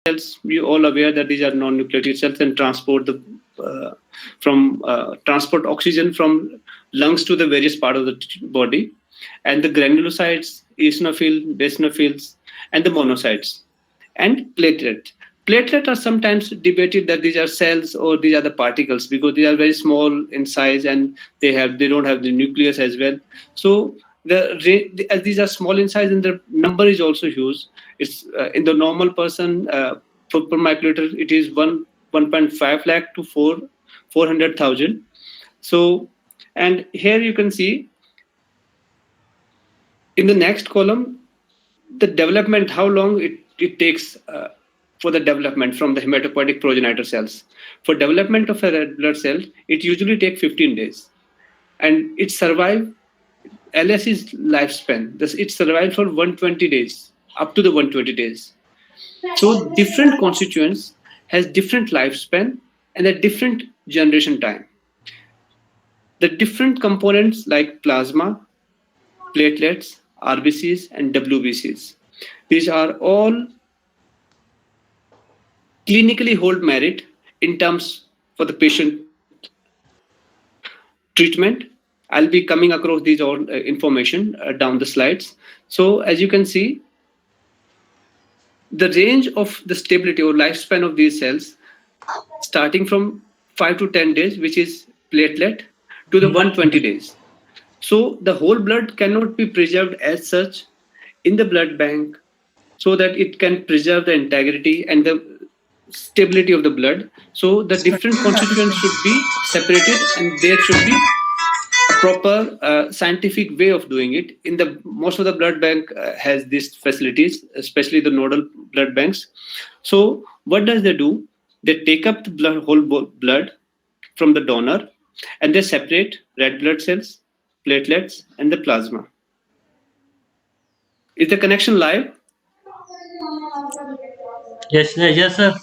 cells, we all aware that these are non-nucleated cells and transport the transport oxygen from lungs to the various part of the body. And the granulocytes, eosinophil, basophils, and the monocytes, and platelet. Platelet are sometimes debated that these are cells or these are the particles, because they are very small in size and they don't have the nucleus as well. So as these are small in size and the number is also huge. It's in the normal person, per microliter it is 1.5 lakh to 400,000. So, and here you can see in the next column the development, how long it takes for the development from the hematopoietic progenitor cells. For development of a red blood cell, it usually takes 15 days. And it survives, LS's lifespan, it survives for 120 days, up to the 120 days. So different constituents has different lifespan and a different generation time. The different components like plasma, platelets, RBCs, and WBCs, these are all clinically hold merit in terms for the patient treatment. I'll be coming across these all information down the slides. So as you can see, the range of the stability or lifespan of these cells starting from 5 to 10 days, which is platelet, to the 120 days. So the whole blood cannot be preserved as such in the blood bank so that it can preserve the integrity and the stability of the blood. So the different constituents should be separated and there should be a proper scientific way of doing it. In the most of the blood bank has these facilities, especially the nodal blood banks. So what does they do? They take up the whole blood from the donor and they separate red blood cells, platelets, and the plasma. Is the connection live? Yes, yes, sir.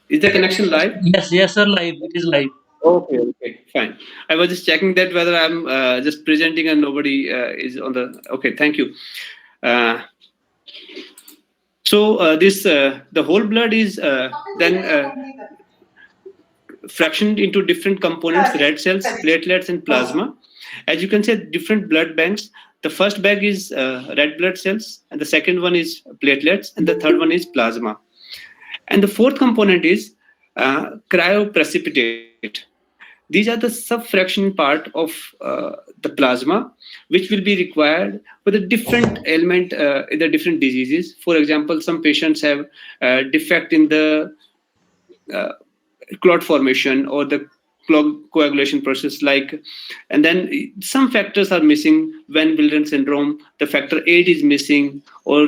Is the connection live? Yes, sir. Live. It is live. Okay, fine. I was just checking that whether I'm just presenting and nobody is on the. Okay, thank you. So this the whole blood is then fractioned into different components: red cells, platelets, and plasma. As you can see, different blood banks. The first bag is red blood cells, and the second one is platelets, and the third one is plasma. And the fourth component is cryoprecipitate. These are the subfraction part of the plasma, which will be required for the different ailment in the different diseases. For example, some patients have defect in the clot formation or the coagulation process, and then some factors are missing. When Wildren syndrome, the factor 8 is missing, or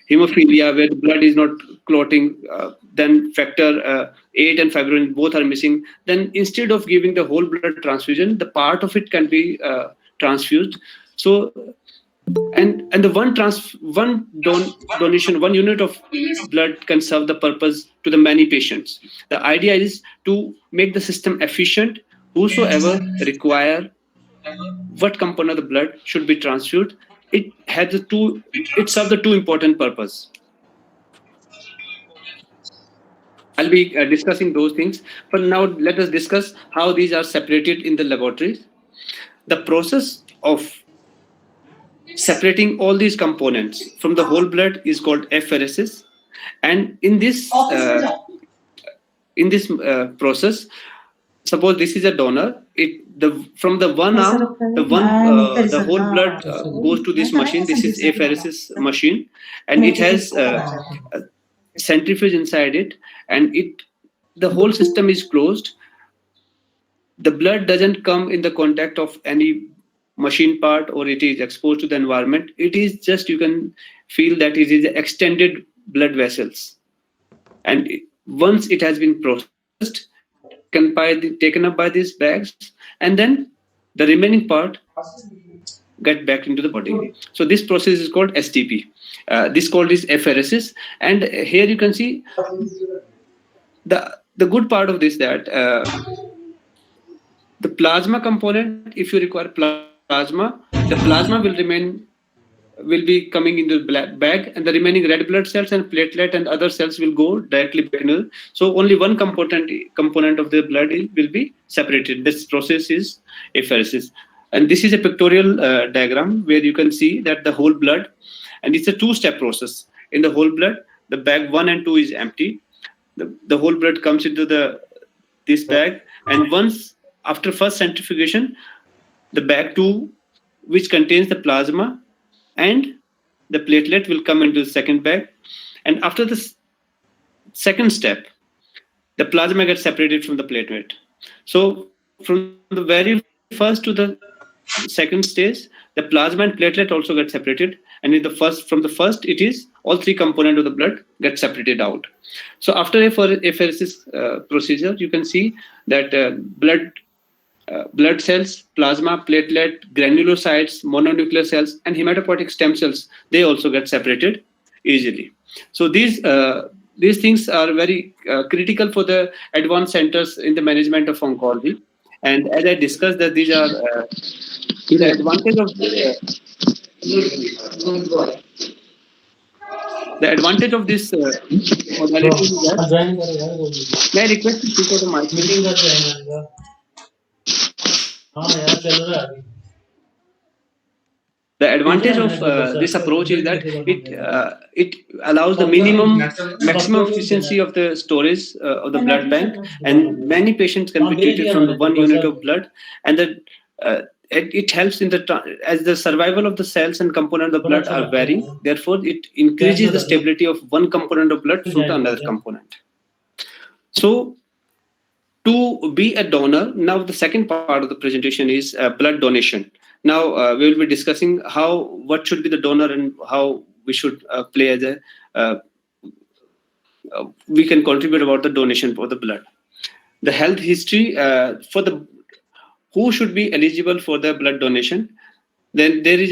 hemophilia, where the blood is not clotting, then factor 8 and fibrin both are missing. Then instead of giving the whole blood transfusion, the part of it can be transfused. So and the donation, 1 unit of blood can serve the purpose to the many patients. The idea is to make the system efficient. Whosoever require what component of the blood should be transfused, it serves the two important purpose. I'll be discussing those things, but now let us discuss how these are separated in the laboratories. The process of separating all these components from the whole blood is called apheresis, and in this process, suppose this is a donor. From the one arm, the whole blood goes to this machine. This is apheresis machine, and it has a centrifuge inside it, and the whole system is closed. The blood doesn't come in the contact of any machine part, or it is exposed to the environment. It is just, you can feel that it is extended blood vessels, and once it has been processed, taken up by these bags, and then the remaining part get back into the body. So this process is called STP. This called is apheresis, and here you can see the good part of this, that the plasma component, if you require plasma, the plasma will remain will be coming into the black bag, and the remaining red blood cells and platelet and other cells will go directly back into. So only one component of the blood will be separated. This process is apheresis, and this is a pictorial diagram where you can see that the whole blood, and it's a two-step process. In the whole blood, the bag 1 and 2 is empty. The whole blood comes into this bag, and once after first centrifugation, the bag 2, which contains the plasma and the platelet, will come into the second bag, and after the second step, the plasma gets separated from the platelet. So from the very first to the second stage, the plasma and platelet also get separated, and from the first, it is all three components of the blood get separated out. So after apheresis procedure, you can see that blood cells, plasma, platelet, granulocytes, mononuclear cells, and hematopoietic stem cells, they also get separated easily. So these things are very critical for the advanced centers in the management of oncology. And as I discussed, that these are the advantage of this modality is that. May I request to speak on the mic? The advantage of this approach is that it allows the maximum efficiency of the storage of the blood bank, and many patients can be treated from the 1 unit of blood, and it helps in as the survival of the cells and component of the blood are varying. Therefore, it increases the stability of one component of blood from the another component. So, to be a donor, now the second part of the presentation is blood donation. Now we will be discussing what should be the donor and how we should play as we can contribute about the donation for the blood. The health history for who should be eligible for the blood donation. Then there is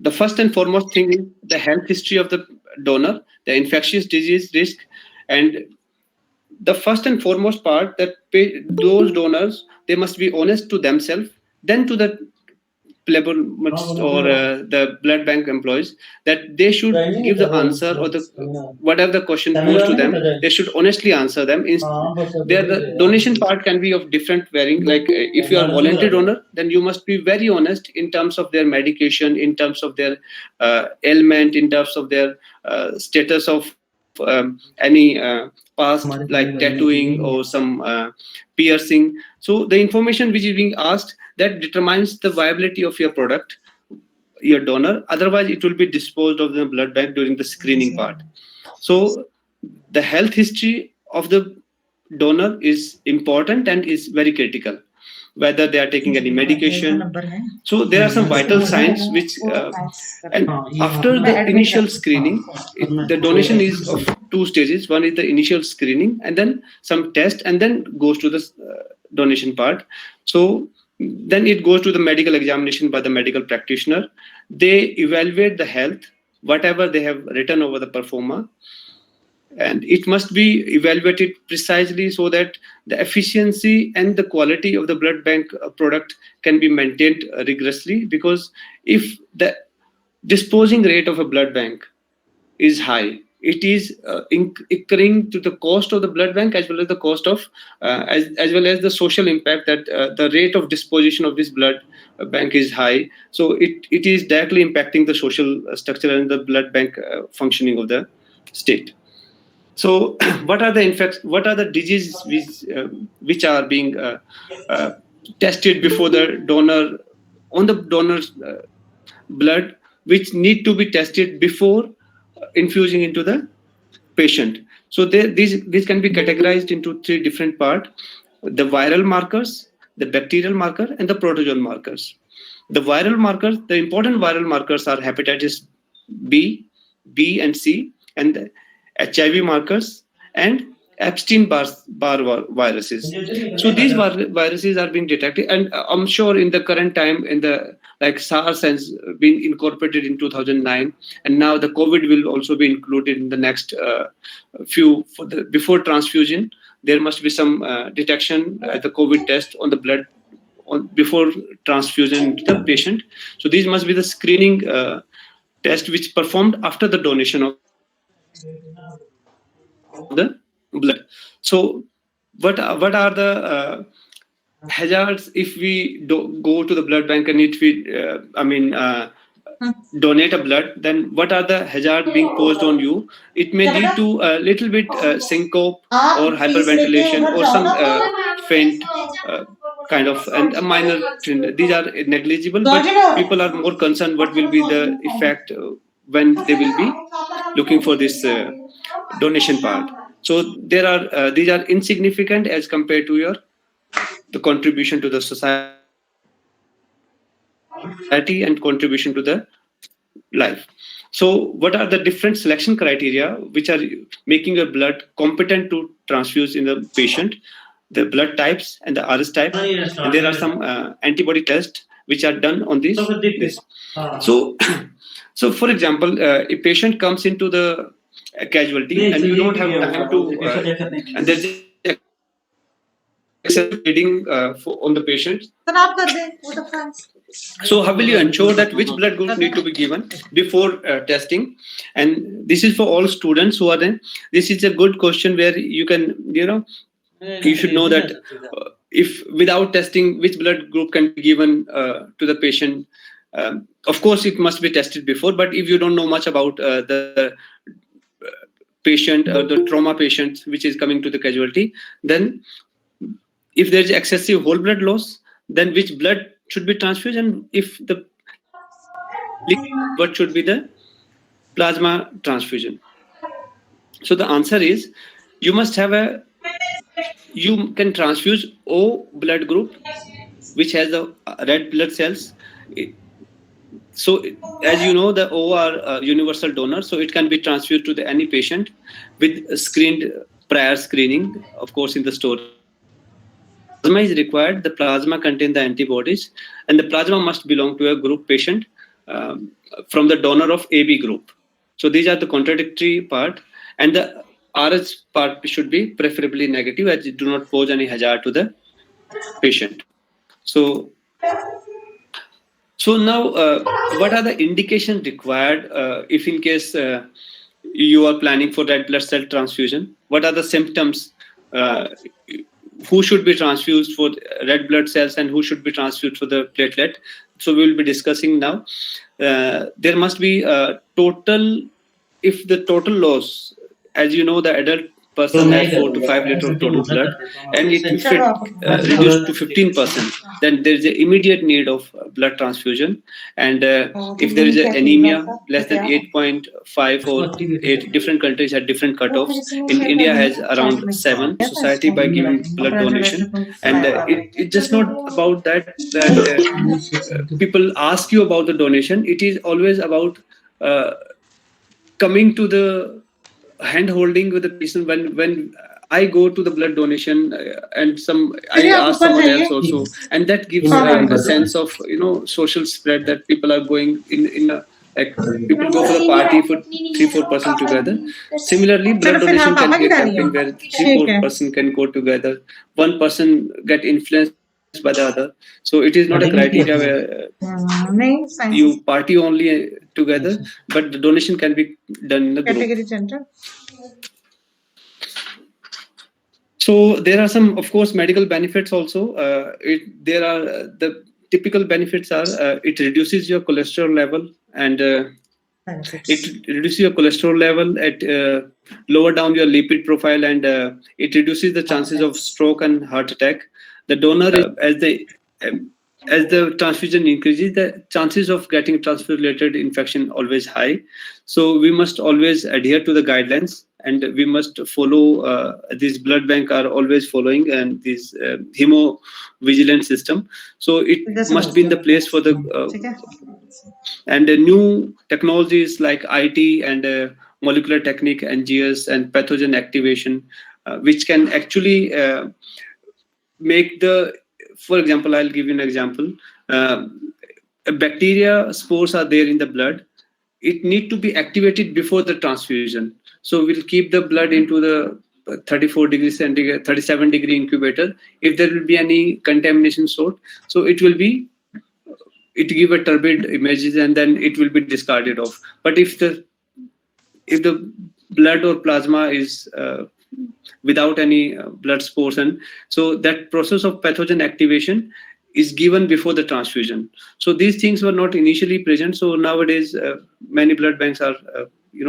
the first and foremost thing is the health history of the donor, the infectious disease risk, and the first and foremost part that those donors, they must be honest to themselves, then to the phlebotomists or the blood bank employees, that they should give the answer or whatever the question posed to them, they should honestly answer them. The donation part can be of different varying. Like if you are a voluntary donor, then you must be very honest in terms of their medication, in terms of their ailment, in terms of their status of any past, like tattooing or some piercing. So the information which is being asked, that determines the viability of your product, your donor. Otherwise, it will be disposed of in the blood bank during the screening part. So the health history of the donor is important and is very critical, whether they are taking any medication. So there are some vital signs which, and after the initial screening, the donation is of two stages. One is the initial screening, and then some test, and then goes to the donation part. So then it goes to the medical examination by the medical practitioner. They evaluate the health, whatever they have written over the performa, and it must be evaluated precisely so that the efficiency and the quality of the blood bank product can be maintained rigorously. Because if the disposing rate of a blood bank is high, it is incurring to the cost of the blood bank, as well as the cost of as well as the social impact, that the rate of disposition of this blood bank is high. So it is directly impacting the social structure and the blood bank functioning of the state. So what are the diseases which are being tested before the donor, on the donor's blood, which need to be tested before infusing into the patient? So these can be categorized into three different parts: the viral markers, the bacterial marker, and the protozoal markers. The viral markers, the important viral markers are hepatitis B and C, and the HIV markers, and Epstein-Barr viruses. So these viruses are being detected, and I'm sure in the current time, like SARS has been incorporated in 2009, and now the COVID will also be included in the next before transfusion. There must be some detection at the COVID test on the blood before transfusion to the patient. So these must be the screening test which performed after the donation of the blood. So what are the hazards if we go to the blood bank and if we donate a blood? Then what are the hazards being posed on you? It may lead to a little bit syncope or hyperventilation or some faint kind of, and a minor. These are negligible, but people are more concerned what will be the effect when they will be looking for this donation part. So there are these are insignificant as compared to the contribution to the society and contribution to the life. So what are the different selection criteria which are making your blood competent to transfuse in the patient? The blood types and the RS type, and there are some antibody tests which are done on this. So for example, a patient comes into the casualty and you don't have time to and there's reading on the patient. So how will you ensure that which blood group need to be given before testing? And this is for all students who are there. This is a good question where you can, you should know that if without testing which blood group can be given to the patient. Of course, it must be tested before, but if you don't know much about the patient or the trauma patient which is coming to the casualty, then if there is excessive whole blood loss, then which blood should be transfused, and if the what should be the plasma transfusion? So the answer is you must have you can transfuse O blood group which has the red blood cells. So as you know, the O are universal donor, so it can be transfused to any patient with prior screening, of course, in the store. Plasma is required. The plasma contains the antibodies, and the plasma must belong to a group patient from the donor of AB group. So these are the contradictory part, and the RS part should be preferably negative, as it do not pose any hazard to the patient. So now, what are the indications required if in case you are planning for red blood cell transfusion? What are the symptoms? Who should be transfused for red blood cells and who should be transfused for the platelet? So we will be discussing now. There must be a total, if the total loss, as you know, the adult person has 4 to 5 liters of total blood, and if it reduced to 15%, then there is an immediate need of blood transfusion. And if there is an anemia less than 8.5 or 8, different countries have different cutoffs. In India has around 7 society by giving blood donation, and it's just not about that people ask you about the donation. It is always about coming to the hand holding with the patient when I go to the blood donation and I ask someone else also, and that gives a sense of social spread that people are going in a, like people go for the party for 3-4 person together. Similarly, blood donation can be a campaign where 3-4 person can go together. One person get influenced by the other. So it is not a criteria where you party only together, but the donation can be done in the group. So there are some, of course, medical benefits also. The typical benefits are it reduces your cholesterol level, and it reduces your cholesterol level, at lower down your lipid profile, and it reduces the chances of stroke and heart attack. The donor, as the transfusion increases, the chances of getting transfusion-related infection always high. So we must always adhere to the guidelines, and we must follow. These blood bank are always following, and this hemovigilance system. So it must be in the place for the and the new technologies like IT and molecular technique, NGS, and pathogen activation, which can actually make for example, I'll give you an example. Bacteria spores are there in the blood. It need to be activated before the transfusion. So we'll keep the blood into the 34 degrees centigrade, 37 degree incubator. If there will be any contamination source, so it will be, it give a turbid images and then it will be discarded off. But if the blood or plasma is without any blood spores, and so that process of pathogen activation is given before the transfusion. So these things were not initially present. So nowadays many blood banks are